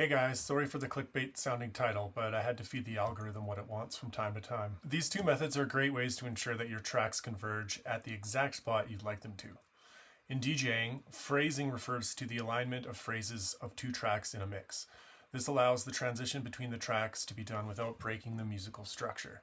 Hey guys, sorry for the clickbait sounding title, but I had to feed the algorithm what it wants from time to time. These two methods are great ways to ensure that your tracks converge at the exact spot you'd like them to. In DJing, phrasing refers to the alignment of phrases of two tracks in a mix. This allows the transition between the tracks to be done without breaking the musical structure.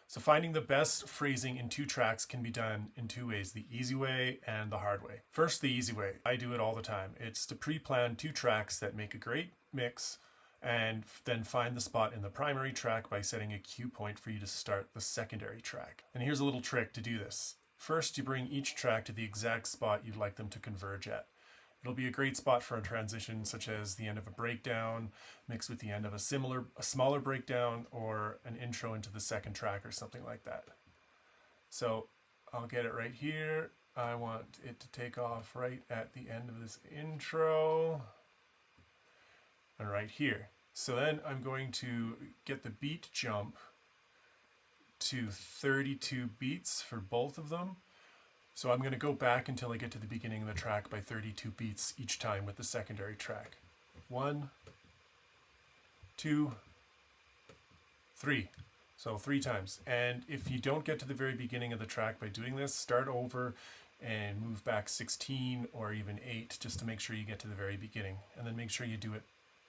So finding the best phrasing in two tracks can be done in two ways, the easy way and the hard way. First, the easy way. I do it all the time. It's to pre-plan two tracks that make a great mix and then find the spot in the primary track by setting a cue point for you to start the secondary track. And here's a little trick to do this. First, you bring each track to the exact spot you'd like them to converge at. It'll be a great spot for a transition such as the end of a breakdown mixed with the end of a smaller breakdown or an intro into the second track or something like that. So I'll get it right here. I want it to take off right at the end of this intro and right here. So then I'm going to get the beat jump to 32 beats for both of them. So I'm going to go back until I get to the beginning of the track by 32 beats each time with the secondary track. 1, 2, 3. So 3 times. And if you don't get to the very beginning of the track by doing this, start over and move back 16 or even 8 just to make sure you get to the very beginning. And then make sure you do it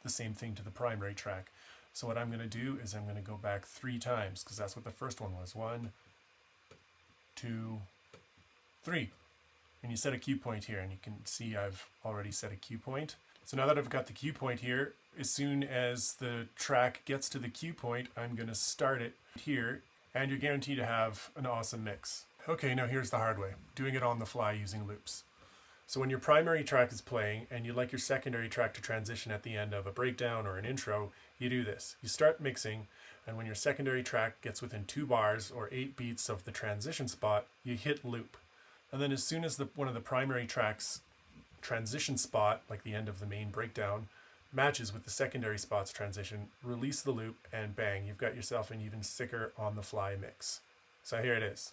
the same thing to the primary track. So what I'm going to do is I'm going to go back 3 times because that's what the first one was. 1, 2, 3. And you set a cue point here, and you can see I've already set a cue point. So now that I've got the cue point here, as soon as the track gets to the cue point, I'm going to start it here, and you're guaranteed to have an awesome mix. Okay, now here's the hard way, doing it on the fly using loops. So when your primary track is playing and you'd like your secondary track to transition at the end of a breakdown or an intro, you do this. You start mixing, and when your secondary track gets within 2 bars or 8 beats of the transition spot, you hit loop. And then as soon as one of the primary tracks transition spot, like the end of the main breakdown, matches with the secondary spot's transition, release the loop and bang, you've got yourself an even sicker on-the-fly mix. So here it is.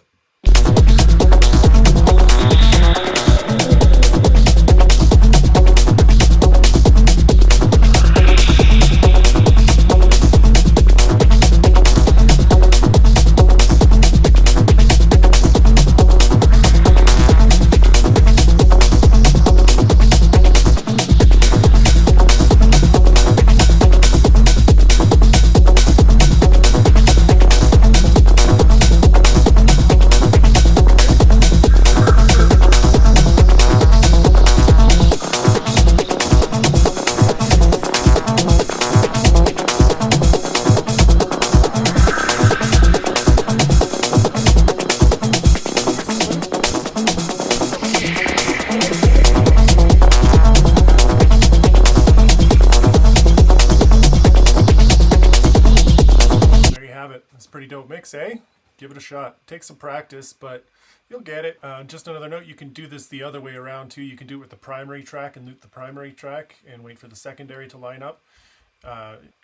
It's a pretty dope mix, eh? Give it a shot. Take some practice, but you'll get it. Just another note, you can do this the other way around too. You can do it with the primary track and loop the primary track and wait for the secondary to line up.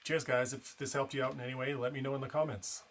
Cheers guys, if this helped you out in any way, let me know in the comments.